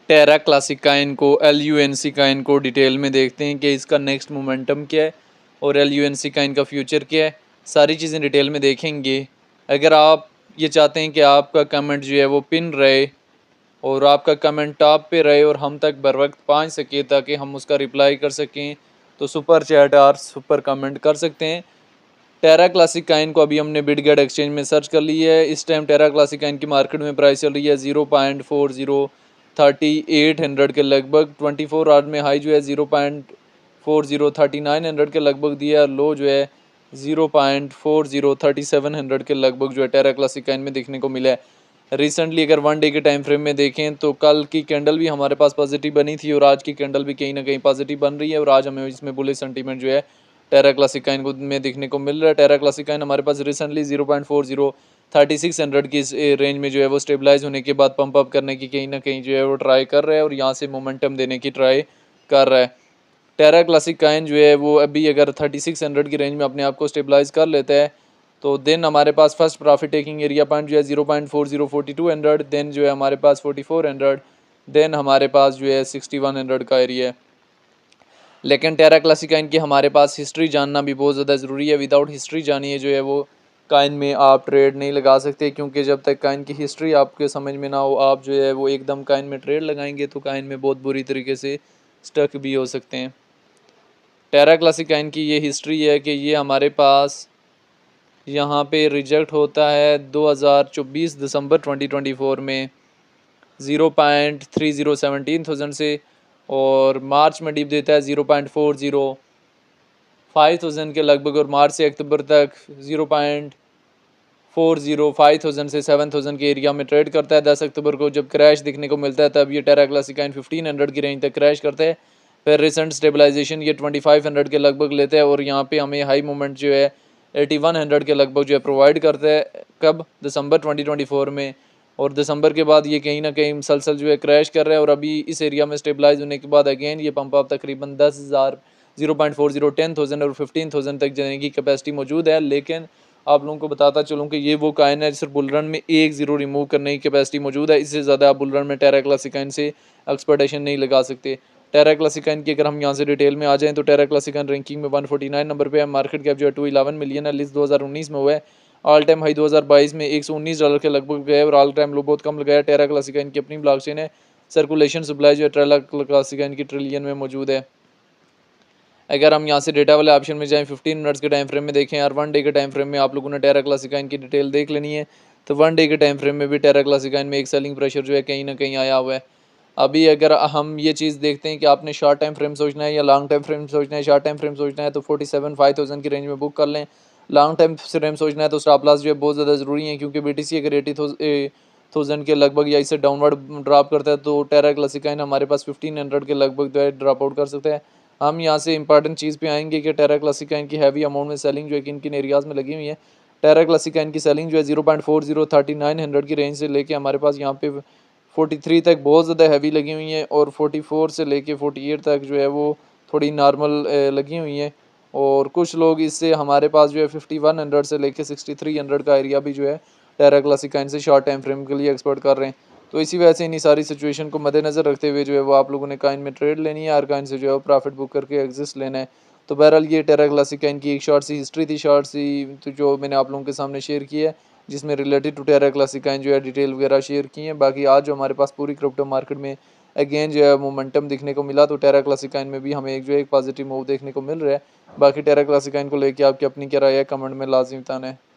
टेरा Classic Kine को, LUNC Kine को detail में देखते हैं कि इसका नेक्स्ट मोमेंटम क्या है और LUNC काइन का फ्यूचर क्या है। सारी चीज़ें डिटेल में देखेंगे। अगर आप ये चाहते हैं कि आपका कमेंट जो है वो पिन रहे और आपका कमेंट टॉप पे रहे और हम तक बर वक्त पहुँच सके ताकि हम उसका रिप्लाई कर सकें, तो सुपर चैट और सुपर कमेंट कर सकते हैं। टेरा क्लासिक काइन को अभी हमने बिटगेट एक्सचेंज में सर्च कर लिया है। इस टाइम टेरा क्लासिक काइन की मार्केट में प्राइस चल रही है 0.403800 के लगभग। 24 आवर में हाई जो है 0.403900 के लगभग दिया, लो जो है 0.403700 के लगभग जो है टेरा क्लासिक काइन में देखने को मिला है। रिसेंटली अगर 1 डे के टाइम फ्रेम में देखें तो कल की कैंडल भी हमारे पास पॉजिटिव बनी थी और आज की कैंडल भी कहीं ना कहीं पॉजिटिव बन रही है और आज हमें इसमें बुलिश सेंटीमेंट जो है टेरा क्लासिक काइन में देखने को मिल रहा है। टेरा क्लासिक काइन हमारे पास रिसेंटली 0.403600 की रेंज में जो है वो स्टेबलाइज होने के बाद पंप अप करने की कहीं ना कहीं जो है वो ट्राई कर रहा है और यहाँ से मोमेंटम देने की ट्राई कर रहा है। टेरा क्लासिक काइन जो है वो अभी अगर 3600 की रेंज में अपने आप को स्टेबलाइज कर लेता है तो देन हमारे पास first profit taking area point जो है 0.404200, देन जो है हमारे पास 4400, देन हमारे पास जो है 6100 का एरिया है। लेकिन टेरा क्लासिक काइन की हमारे पास हिस्ट्री जानना भी बहुत ज़्यादा ज़रूरी है। विदाउट हिस्ट्री जानिए जो है वो काइन में आप ट्रेड नहीं लगा सकते, क्योंकि जब तक काइन की हिस्ट्री आपके समझ में ना हो आप जो है वो एकदम काइन में ट्रेड लगाएंगे तो काइन में बहुत बुरी तरीके से स्टक भी हो सकते हैं। टेरा क्लासिक काइन की ये हिस्ट्री है कि ये हमारे पास यहाँ पे रिजेक्ट होता है 2024 दिसंबर 2024 में 0.3017,000 से, और मार्च में डिप देता है 0.40,500 के लगभग, और मार्च से अक्टूबर तक 0.40,500 से 7,000 के एरिया में ट्रेड करता है। 10 अक्टूबर को जब क्रैश दिखने को मिलता है तब ये टेरा क्लासिक काइन 1500 की रेंज तक क्रैश करता है। फिर रिसेंट स्टेबलाइजेशन ये 2500 के लगभग लेता है और यहाँ पे हमें हाई मोमेंट जो है 8100 के लगभग जो है प्रोवाइड करता है। कब? दिसंबर 2024 में। और दिसंबर के बाद ये कहीं ना कहीं मुसलसल जो है क्रैश कर रहा है और अभी इस एरिया में स्टेबलाइज होने के बाद अगेन ये पंप अप तकरीबन 10,000, 0.40, 10,000 और 15,000 तक जाने की कैपेसिटी मौजूद है। लेकिन आप लोगों को बताता चलूँ कि ये वो काइन है सिर्फ बुल रन में एक ज़ीरो रिमूव करने की कैपेसिटी मौजूद है। इससे ज़्यादा आप बुल रन में टेरा क्लासिक काइन से एक्सपेक्टेशन नहीं लगा सकते। टेरा क्लासिक काइन की अगर हम यहाँ से डिटेल में आ जाएँ तो टेरा क्लासिक काइन रैंकिंग में 149 नंबर पे है। मार्केट कैप जो है 211 मिलियन है। लिस्ट 2019 में हुआ है। ऑल टाइम हाई 2022 में $119 के लगभग गए और ऑल टाइम लो बहुत कम लगाया। टेरा क्लासिक काइन की अपनी ब्लॉकचेन है। सर्कुलेशन सप्लाई जो है टेरा क्लासिक काइन की ट्रिलियन में मौजूद है। अगर हम यहाँ से डेटा वाले ऑप्शन में जाएं 15 मिनट्स के टाइम फ्रेम में देखें और 1 डे के टाइम फ्रेम में आप लोगों ने टेरा क्लासिक काइन की डिटेल देख लेनी है, तो 1 डे के टाइम फ्रेम में भी टेरा क्लासिक काइन में एक सेलिंग प्रेशर जो है कहीं ना कहीं आया हुआ है। अभी अगर हम ये चीज़ देखते हैं कि आपने शॉर्ट टाइम फ्रेम सोचना है या लॉन्ग टाइम फ्रेम सोचना है, शॉर्ट टाइम फ्रेम सोचना है तो 47,500 की रेंज में बुक कर लें। लॉन्ग टाइम फ्रेम सोचना है तो स्टॉप लॉस जो है बहुत ज़्यादा ज़रूरी है, क्योंकि BTC अगर 80,000 के लगभग या इससे डाउनवर्ड ड्रॉप करता है तो टेरा क्लासिक काइन हमारे पास 1500 के लगभग जो है ड्रॉप आउट कर सकता है। हम यहाँ से इंपॉर्टेंट चीज़ पे आएंगे कि टेरा क्लासिक काइन की हैवी अमाउंट में सेलिंग जो है किन किन एरियाज़ में लगी हुई है। टेरा क्लासिक काइन की सेलिंग जो है 0.403900 की रेंज से लेके हमारे पास यहाँ पे 43 तक बहुत ज़्यादा हैवी लगी हुई है और 44 से लेके 48 तक जो है वो थोड़ी नॉर्मल लगी हुई है। और कुछ लोग इससे हमारे पास जो है 5100 से लेके 6300 का एरिया भी जो है टेरा क्लासिक काइन से शॉर्ट टाइम फ्रेम के लिए एक्सपर्ट कर रहे हैं। तो इसी वजह से इन्हीं सारी सिचुएशन को मद्देनज़र रखते हुए जो है वो आप लोगों ने काइन में ट्रेड लेनी है और काइन से जो है प्रॉफिट बुक करके एग्जिस्ट लेना है। तो बहरहाल ये टेरा क्लासिक काइन की एक शॉर्ट सी हिस्ट्री थी, शॉर्ट सी तो जो मैंने आप लोगों के सामने शेयर की है, जिसमें related to Terra Classic coin जो है डिटेल वगैरह शेयर की है। बाकी आज जो हमारे पास पूरी क्रिप्टो मार्केट में अगेन जो है मोमेंटम दिखने को मिला, तो टेरा क्लासिक काइन में भी हमें एक जो है एक पॉजिटिव मूव देखने को मिल रहा है। बाकी टेरा क्लासिक काइन को लेकर आपकी अपनी क्या राय है कमेंट में लाजमी बताना है।